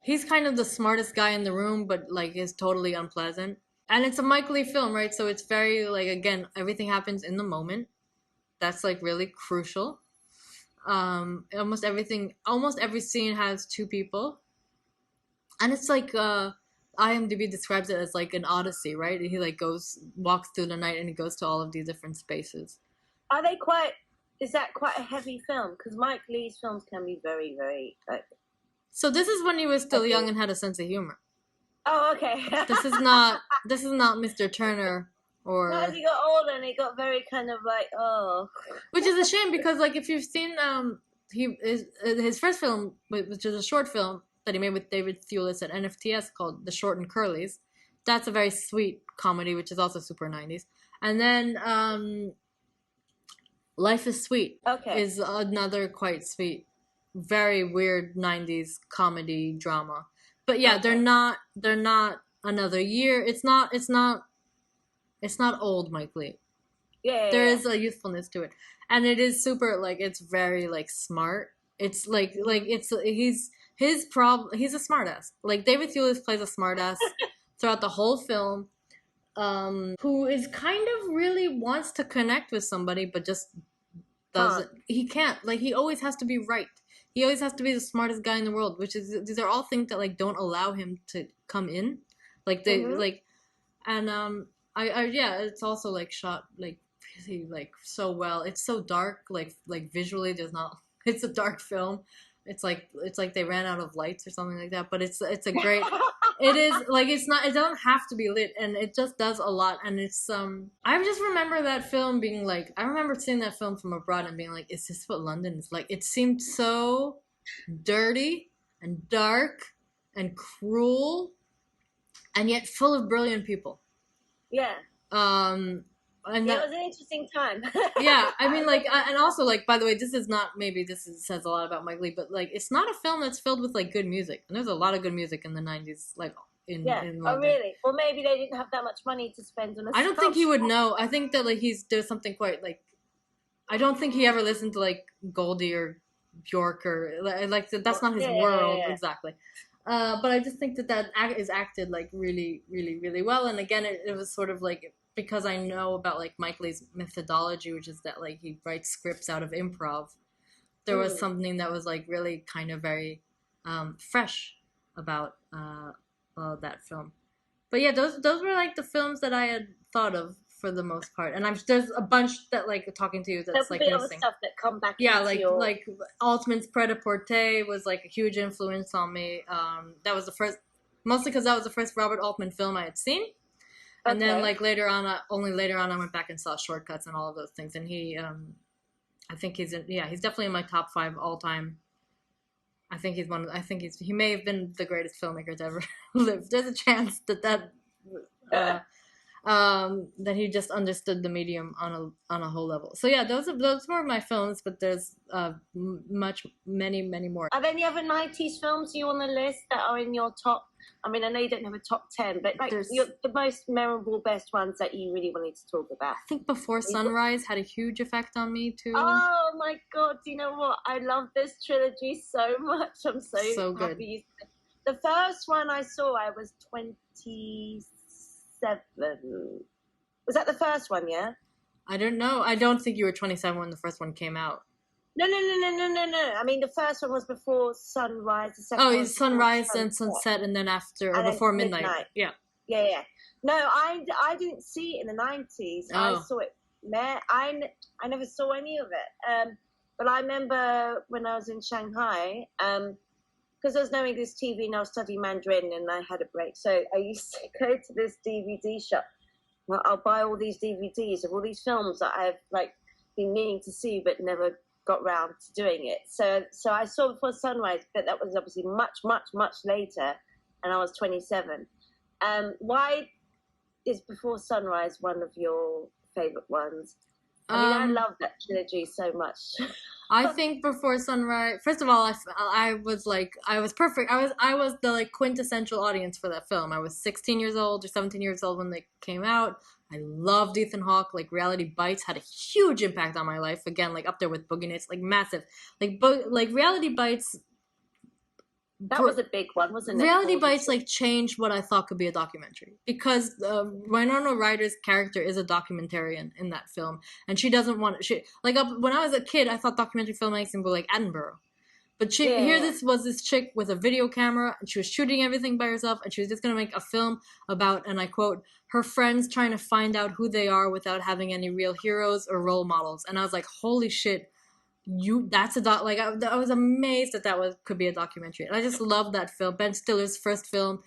he's kind of the smartest guy in the room, but like is totally unpleasant. And it's a Mike Lee film, right? So it's very like, again, everything happens in the moment. That's like really crucial. Almost every scene has two people, and it's like IMDb describes it as like an odyssey, right? He like walks through the night, and he goes to all of these different spaces. Are they quite? Is that quite a heavy film? Because Mike Lee's films can be very, very like. So this is when he was still heavy. young and had a sense of humor. Oh, okay. This is not Mr. Turner or. No, as he got older, and he got very kind of like, oh. Which is a shame because like if you've seen his first film, which is a short film that he made with David Thewlis at NFTS called The Short and Curlies, that's a very sweet comedy, which is also super 90s. And then Life is Sweet is another quite sweet, very weird 90s comedy drama. But yeah, they're not Another Year. It's not old Mike Lee. Yeah. There is a youthfulness to it. And it is super like it's very like smart. It's like he's a smartass. Like David Thewlis plays a smartass throughout the whole film. Who is kind of really wants to connect with somebody but just doesn't. He can't. Like he always has to be right. He always has to be the smartest guy in the world, which is these are all things that like don't allow him to come in. Like they like and yeah, it's also like shot like really like so well. It's so dark, like visually there's not it's a dark film. It's like they ran out of lights or something like that, but it's a great it is like it doesn't have to be lit, and it just does a lot. And it's I just remember that film being like, I remember seeing that film from abroad and being like, is this what London is like? It seemed so dirty and dark and cruel and yet full of brilliant people. Yeah. And yeah, it was an interesting time. Yeah, I mean, like, and also, like, by the way, says a lot about Mike Lee, but like, it's not a film that's filled with like good music, and there's a lot of good music in the 90s, like in London. Oh, really? Well, maybe they didn't have that much money to spend on a. I don't think he would know. I think that like there's something quite like, I don't think he ever listened to like Goldie or Bjork or like that's not his world exactly. But I just think that is acted like really, really, really well, and again, it was sort of like. Because I know about like Mike Lee's methodology, which is that like he writes scripts out of improv. There was something that was like really kind of very fresh about that film. But yeah, those were like the films that I had thought of for the most part, and there's a bunch that like talking to you that's like missing. Stuff that come back. Yeah, like Altman's Pret-a-Porter was like a huge influence on me. That was the first, mostly because that was the first Robert Altman film I had seen. And then, like, only later on, I went back and saw Shortcuts and all of those things. And he, I think he's definitely in my top 5 all time. He may have been the greatest filmmaker to ever live. There's a chance that he just understood the medium on a whole level. So yeah, those were my films, but there's many more. Are there any other 90s films you on the list that are in your top? I mean, I know you don't have a top 10, but like the most memorable, best ones that you really wanted to talk about. I think Before Sunrise had a huge effect on me too. Oh my god! Do you know what? I love this trilogy so much. I'm so good. Happy. The first one I saw, I was 27. Was that the first one? Yeah. I don't know. I don't think you were 27 when the first one came out. No. I mean, the first one was Before Sunrise. The second it's Sunrise and Sunset, and then after, or Before Midnight. Yeah. No, I didn't see it in the 90s. Oh. I saw it. I never saw any of it. But I remember when I was in Shanghai, because there was no English TV and I was studying Mandarin and I had a break. So I used to go to this DVD shop. Well, I'll buy all these DVDs of all these films that I've like been meaning to see but never got round to doing it. So I saw Before Sunrise, but that was obviously much later, and I was 27. Why is Before Sunrise one of your favorite ones? I mean, I love that trilogy so much. I think Before Sunrise. First of all, I was perfect. I was the like quintessential audience for that film. I was 16 years old or 17 years old when they came out. I loved Ethan Hawke. Like Reality Bites had a huge impact on my life. Again, like up there with Boogie Nights, like massive. Like Reality Bites That was a big one, wasn't it? Reality Bites like changed what I thought could be a documentary, because Winona Ryder's character is a documentarian in that film, and she doesn't want when I was a kid, I thought documentary filmmaking were like Edinburgh. But this was this chick with a video camera, and she was shooting everything by herself, and she was just going to make a film about, and I quote, her friends trying to find out who they are without having any real heroes or role models. And I was like, holy shit, I was amazed that could be a documentary. And I just love that film. Ben Stiller's first film.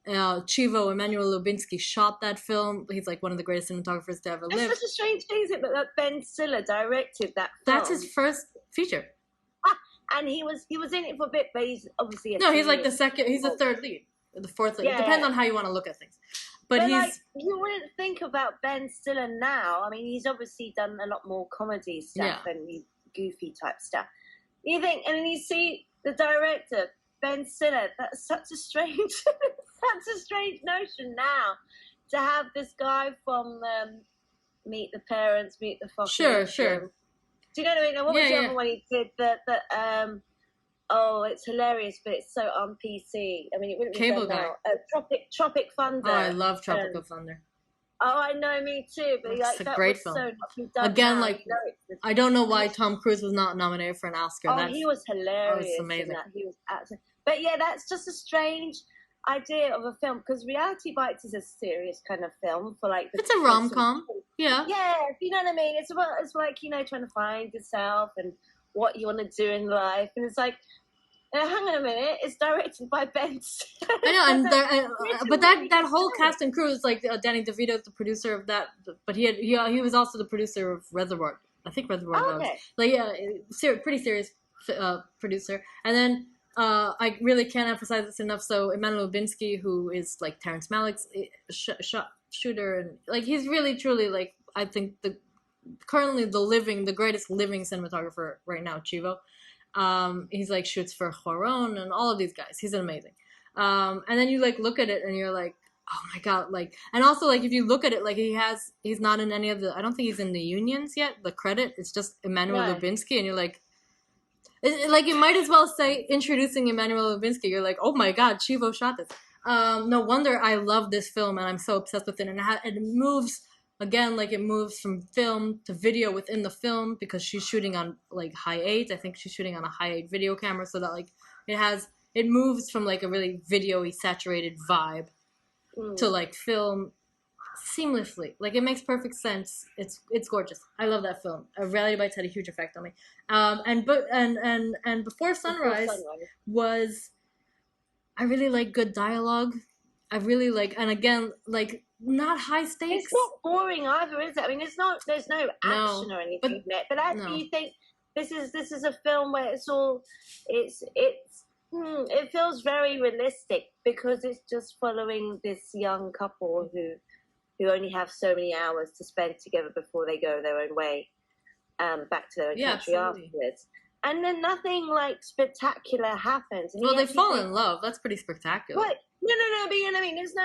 Chivo, Emmanuel Lubinski shot that film. He's like one of the greatest cinematographers to ever live. It's such a strange thing, isn't it, that Ben Stiller directed that film. That's his first feature. And he was in it for a bit, but he's obviously he's like the second. He's the third lead, the fourth lead. It depends on how you want to look at things. But he's like, you wouldn't think about Ben Stiller now. I mean, he's obviously done a lot more comedy stuff and goofy type stuff. You think, and then you see the director Ben Stiller. That's such a strange, notion now to have this guy from Meet the Parents, Meet the Fockers. Sure. Do you know what I mean? And what was the other one he did? It's hilarious, but it's so on PC. I mean, it wouldn't be Cable done Guy. now. Tropic Thunder. Oh, I love Tropical Thunder. Oh, I know, me too. But it's a great film. So done again, now. I don't know why Tom Cruise was not nominated for an Oscar. He was hilarious. That was amazing. He was absolutely. But yeah, that's just a strange idea of a film, because Reality Bites is a serious kind of film for like. It's a rom-com. Yeah. Yeah, you know what I mean. It's like trying to find yourself and what you want to do in life, and it's like. Hang on a minute! It's directed by Ben. I know, but that whole cast and crew is like Danny DeVito is the producer of that, but he was also the producer of Reservoir. I think Reservoir Dogs. Pretty serious producer. And then I really can't emphasize this enough. So Emmanuel Lubinski, who is like Terrence Malick's shooter, and like he's really truly like I think currently the greatest living cinematographer right now, Chivo. He's like shoots for Cuarón and all of these guys. He's amazing. And then you like look at it and you're like, oh my god, like, and also like if you look at it, like he's not in any of the. I don't think he's in the unions yet. The credit, it's just Emmanuel Lubinski, and you're like, you might as well say introducing Emmanuel Lubinski. You're like, oh my god, Chivo shot this. No wonder I love this film and I'm so obsessed with it, and it moves. Again, like it moves from film to video within the film because she's shooting on like high 8. I think she's shooting on a high 8 video camera, so that like it moves from like a really video-y saturated vibe to like film seamlessly. Like it makes perfect sense. It's gorgeous. I love that film. Reality Bites had a huge effect on me. And Before Sunrise was, I really like good dialogue. I really like, and again, like not high stakes. It's not boring either, is it? I mean, there's no action or anything in it. But actually, you think this is a film where it feels very realistic because it's just following this young couple who only have so many hours to spend together before they go their own way, back to their own country afterwards. And then nothing like spectacular happens. And they fall in love. That's pretty spectacular. What? No, but you know what I mean? There's no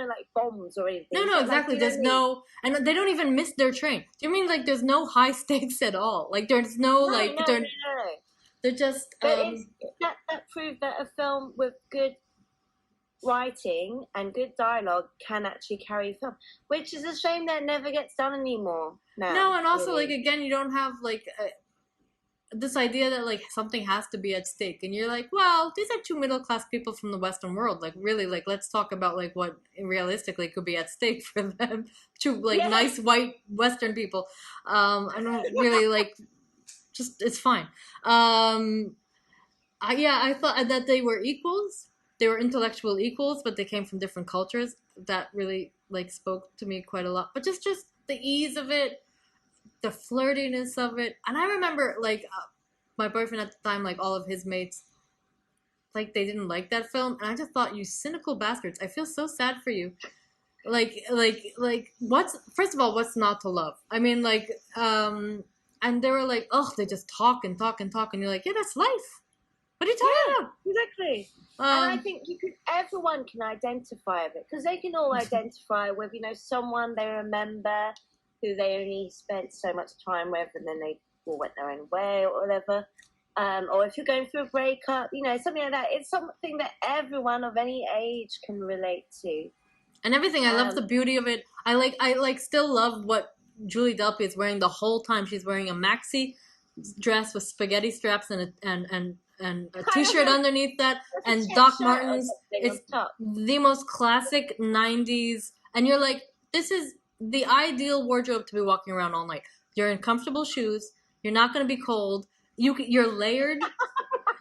like bombs or anything. No, exactly. There's no, and they don't even miss their train. Do you mean like there's no high stakes at all? Like there's no. They're just. But that proved that a film with good writing and good dialogue can actually carry a film, which is a shame that never gets done anymore now. No, and also like again, you don't have like. This idea that like something has to be at stake, and you're like, well, these are two middle class people from the Western world. Like, really, like let's talk about like what realistically could be at stake for them. Two like nice white Western people. I don't really like. Just it's fine. I thought that they were equals. They were intellectual equals, but they came from different cultures. That really like spoke to me quite a lot. But just the ease of it. The flirtiness of it. And I remember like my boyfriend at the time, like all of his mates, like they didn't like that film, and I just thought, you cynical bastards, I feel so sad for you. Like what's not to love? I mean, like and they were like, oh, they just talk and you're like, yeah, that's life. What are you talking about? Exactly. And I think everyone can identify with it, because they can all identify with, someone they remember who they only spent so much time with, and then they all went their own way or whatever. or if you're going through a breakup, something like that. It's something that everyone of any age can relate to. And everything. I love the beauty of it. I still love what Julie Delpy is wearing the whole time. She's wearing a maxi dress with spaghetti straps and a t-shirt underneath that, and Doc Martens. It's the most classic 90s, and you're like, this is the ideal wardrobe to be walking around all night. You're in comfortable shoes. You're not going to be cold. You're layered.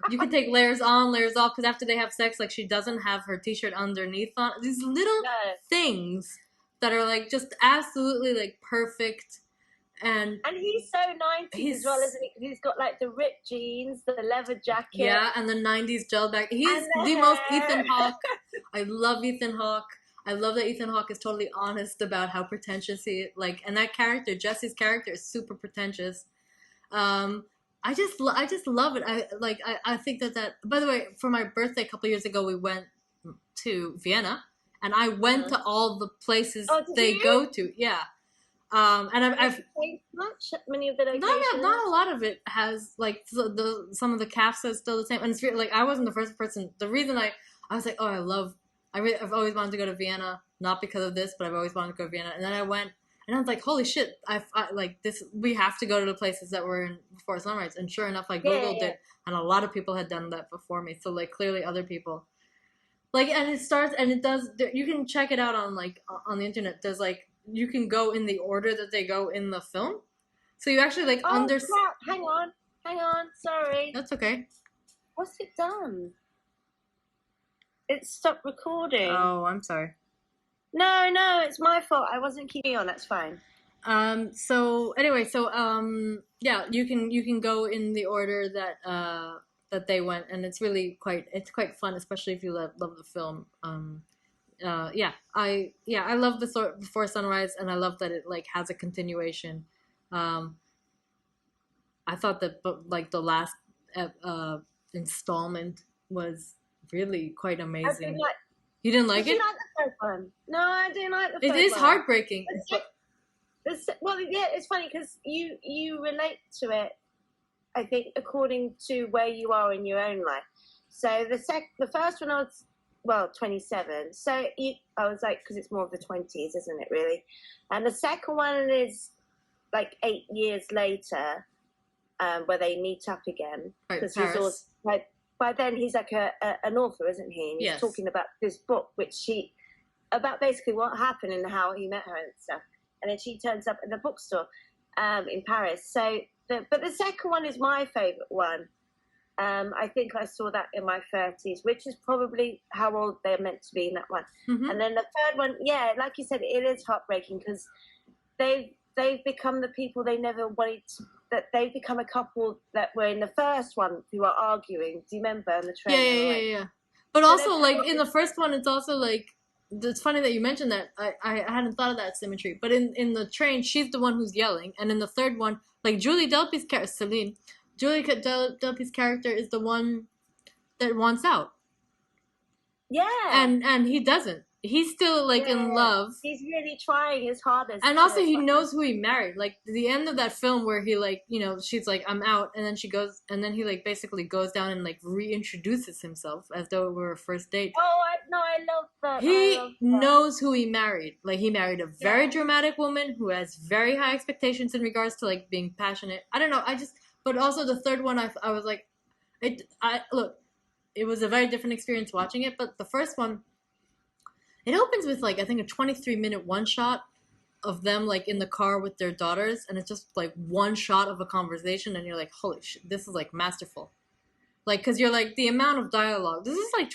You can take layers on, layers off, because after they have sex, like, she doesn't have her t-shirt underneath on. These little things that are like just absolutely like perfect. And he's so 90s as well, isn't he? He's got like the ripped jeans, the leather jacket. Yeah, and the 90s gel back. He's the most Ethan Hawke. I love Ethan Hawke. I love that Ethan Hawke is totally honest about how pretentious and that character, Jesse's character, is super pretentious. I just love it. I think that, by the way, for my birthday a couple years ago, we went to Vienna, and I went to all the places they go to. Yeah. And I've much many of the locations. Not a lot of it has like some of the cast is still the same, and it's really, like, I wasn't the first person. The reason I was like, I've always wanted to go to Vienna, not because of this, but I've always wanted to go to Vienna. And then I went, and I was like, holy shit, I like this. We have to go to the places that were in Before Sunrise. And sure enough, I Googled it, and a lot of people had done that before me. So like clearly other people. Like, and it starts, and it does. You can check it out on the internet. There's like, you can go in the order that they go in the film, so you actually like understand. Hang on, sorry. That's okay. What's it done? It stopped recording. Oh, I'm sorry. No, it's my fault. I wasn't keeping on. That's fine. So anyway, yeah, you can go in the order that they went, and it's really quite fun, especially if you love the film. I love the Before Sunrise, and I love that it like has a continuation. I thought that, but like the last installment was really quite amazing. You didn't like it? Did you like the first one? No, I didn't like the first one. It is heartbreaking. Well, yeah, it's funny because you relate to it, I think, according to where you are in your own life. So the first one I was 27. So I was like, because it's more of the 20s, isn't it, really? And the second one is like 8 years later, where they meet up again. Because he's also, like, by then he's like an author, isn't he? And he's talking about this book, about basically what happened and how he met her and stuff. And then she turns up at the bookstore in Paris. So, but the second one is my favorite one. I think I saw that in my 30s, which is probably how old they're meant to be in that one. Mm-hmm. And then the third one, yeah, like you said, it is heartbreaking because they've become the people they never wanted to. That they've become a couple that were in the first one who are arguing. Do you remember in the trailer? Yeah. But so also, like, in the first one, it's also like, it's funny that you mentioned that. I hadn't thought of that symmetry. But in the train, she's the one who's yelling. And in the third one, like, Julie Delpy's character, Celine, Julie Delpy's character is the one that wants out. Yeah. And he doesn't. He's still, like, in love. He's really trying his hardest. And also, he knows who he married. Like, the end of that film where he, like, she's like, I'm out. And then she goes, and then he, like, basically goes down and, like, reintroduces himself as though it were a first date. Oh, I love that. He knows who he married. Like, he married a very dramatic woman who has very high expectations in regards to, like, being passionate. I don't know. But also the third one, I was like, look, it was a very different experience watching it. But the first one, it opens with, like, I think a 23-minute one shot of them, like, in the car with their daughters. And it's just, like, one shot of a conversation. And you're like, holy shit, this is, like, masterful. Like, because you're like, the amount of dialogue. This is, like,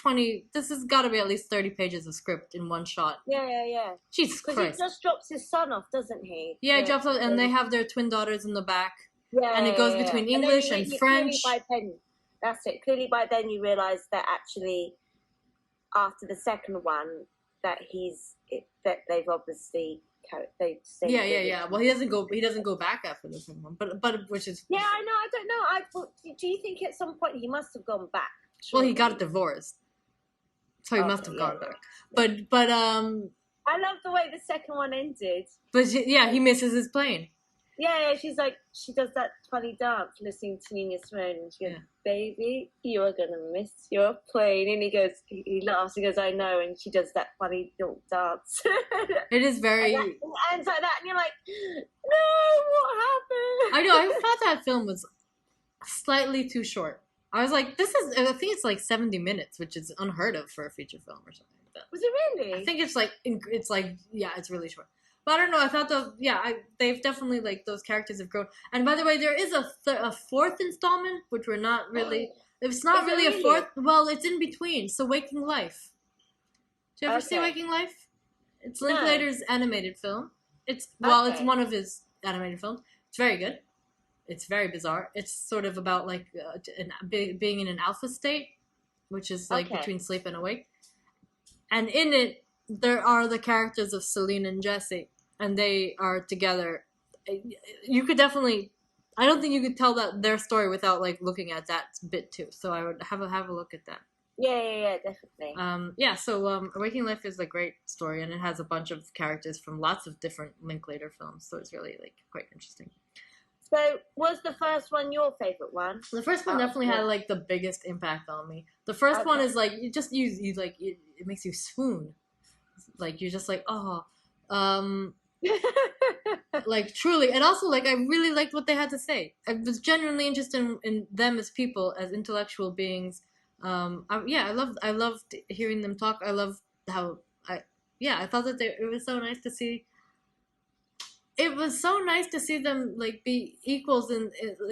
this has got to be at least 30 pages of script in one shot. Yeah. Jesus Christ. Because he just drops his son off, doesn't he? Yeah, he drops off, and they have their twin daughters in the back. Yeah. And it goes between English and French. That's it. Clearly by then you realise that actually, after the second one, that they've obviously yeah. Well, he doesn't go back after the second one, but which is I know. I don't know. Do you think at some point he must have gone back? Surely? Well, he got divorced, so he must have gone back. But I love the way the second one ended. But yeah, he misses his plane. Yeah, she's like, she does that funny dance listening to Nina Simone, and she goes, "Baby, you are gonna miss your plane." And he laughs, he goes, "I know," and she does that funny little dance. It is very. And it ends like that, and you're like, "No, what happened?" I know. I thought that film was slightly too short. I was like, this is. I think it's like 70 minutes, which is unheard of for a feature film or something like that. Was it really? I think it's like yeah, it's really short. But I don't know. I thought they've definitely like those characters have grown. And by the way, there is a fourth installment, which we're not really. It's not really a fourth. Well, it's in between. So Waking Life. Do you ever see Waking Life? It's Linklater's animated film. It's one of his animated films. It's very good. It's very bizarre. It's sort of about like being in an alpha state, which is like between sleep and awake. And in it, there are the characters of Celine and Jesse, and they are together. You could definitely. I don't think you could tell their story without like looking at that bit too. So I would have a look at that. Yeah, definitely. So Waking Life is a great story, and it has a bunch of characters from lots of different Linklater films. So it's really like quite interesting. So was the first one your favorite one? The first one definitely had like the biggest impact on me. The first one is like you like it makes you swoon. Like you're just like, oh, like truly, and also like I really liked what they had to say. I was genuinely interested in them as people, as intellectual beings. I loved hearing them talk. I loved how I thought that it was so nice to see. It was so nice to see them like be equals in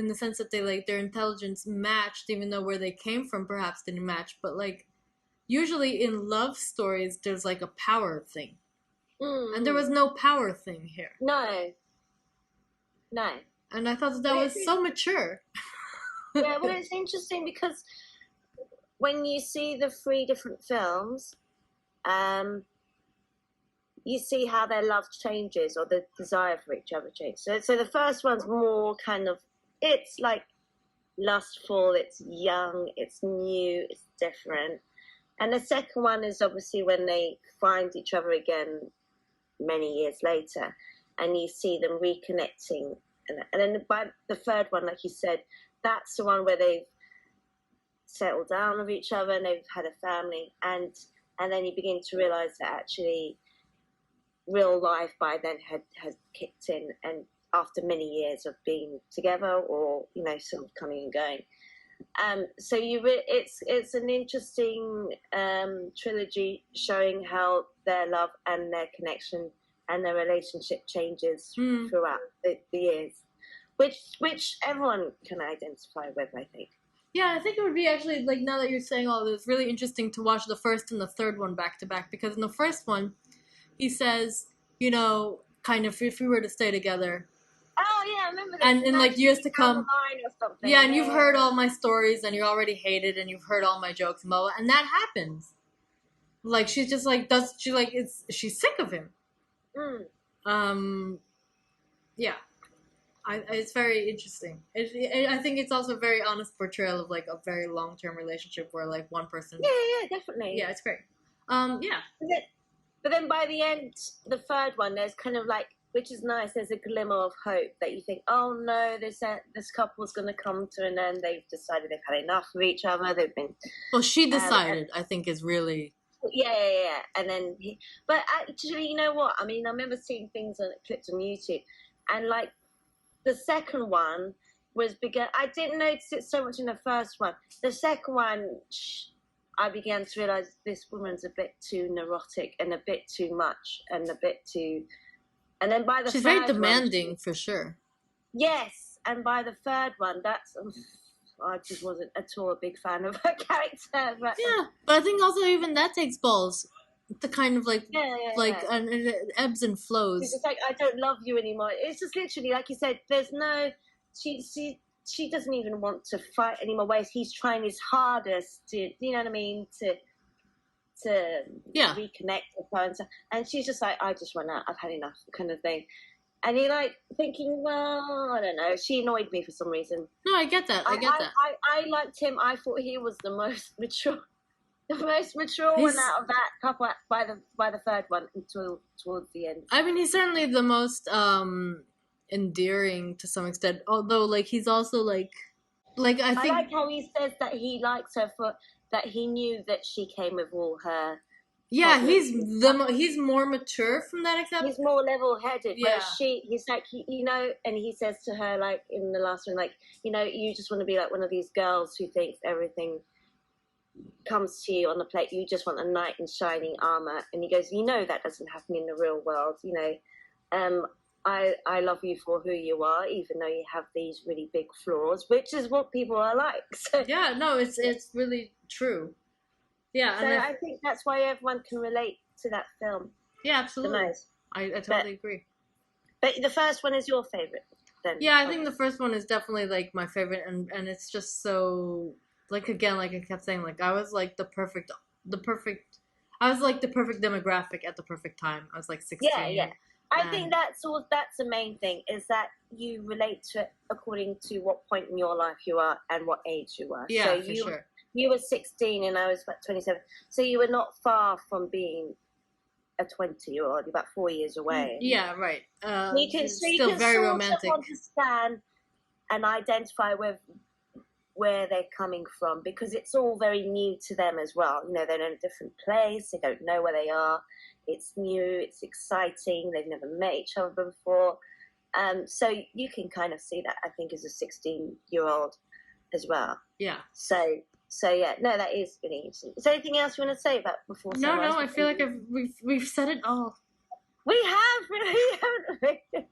the sense that they like their intelligence matched, even though where they came from perhaps didn't match. But like usually in love stories, there's like a power thing, and there was no power thing here. No. And I thought that was so mature. Yeah, well, it's interesting because when you see the 3 different films, you see how their love changes or the desire for each other changes. So the first one's more kind of, it's like lustful, it's young, it's new, it's different. And the second one is obviously when they find each other again many years later, and you see them reconnecting. And then by the third one, like you said, that's the one where they've settled down with each other and they've had a family. And then you begin to realize that actually real life by then has kicked in, and after many years of being together or sort of coming and going, so it's an interesting trilogy showing how their love and their connection and their relationship changes throughout the years, which everyone can identify with, I think. Yeah, I think it would be actually, like, now that you're saying all this, really interesting to watch the first and the third one back to back, because in the first one he says, kind of if we were to stay together. Oh yeah, I remember that. And in like years to come. Yeah, and you've heard all my stories and you already hate it and you've heard all my jokes and that happens. Like she's just like she's sick of him. Yeah. It's very interesting. I think it's also a very honest portrayal of like a very long-term relationship where like one person. Yeah, definitely. Yeah, it's great. Yeah. But then by the end, the third one, there's kind of like, which is nice, there's a glimmer of hope that you think, oh no, this couple's going to come to an end. They've decided they've had enough of each other. They've been. Well, she decided, I think, is really. Yeah. And then, but actually, you know what? I mean, I remember seeing things on clips on YouTube, and like the second one was bigger. I didn't notice it so much in the first one. The second one, I began to realize this woman's a bit too neurotic and a bit too much and a bit too. And then by the she's very demanding for sure. Yes, and by the third one, I just wasn't at all a big fan of her character. But I think also even that takes balls. The kind of like and it ebbs and flows. It's just like, I don't love you anymore. It's just literally like you said. There's no she doesn't even want to fight anymore. Whereas he's trying his hardest to, you know what I mean, to reconnect with her and she's just like, I just run out. I've had enough, kind of thing. And you're like thinking, well, I don't know. She annoyed me for some reason. No, I get that. I I liked him. I thought he was the most mature. The most mature one out of that couple by the third one until towards the end. I mean, he's certainly the most endearing to some extent. Although, like, he's also like I I think like how he says that he likes her for that he knew that she came with all her yeah, problems. he's more mature from that except He's more level-headed, yeah. whereas he's like, you know, and he says to her, like, in the last one, like, you know, you just want to be like one of these girls who thinks everything comes to you on the plate. You just want a knight in shining armor. And he goes, you know, that doesn't happen in the real world. You know, I love you for who you are, even though you have these really big flaws, which is what people are like. So, yeah, no, it's really true. Yeah, so I think that's why everyone can relate to that film. Yeah, absolutely. The most. I totally agree. But the first one is your favorite, then? Yeah, I think the first one is definitely like my favorite, and it's just so like again, like I kept saying, like I was like the perfect. I was like the perfect demographic at the perfect time. I was like 16. Yeah. I think that's the main thing, is that you relate to it according to what point in your life you are and what age you are. Yeah, so for sure. You were 16 and I was about 27. So you were not far from being a 20-year-old, about 4 years away. Yeah, right. You can still very sort romantic. of understand and identify with where they're coming from, because it's all very new to them as well. You know, they're in a different place, they don't know where they are. It's new, it's exciting, they've never met each other before. So you can kind of see that, I think, as a 16-year-old as well. Yeah. So yeah, no, that is really interesting. Is there anything else you want to say about Before Sunrise? No, I feel like we've said it all. We have, really, haven't we?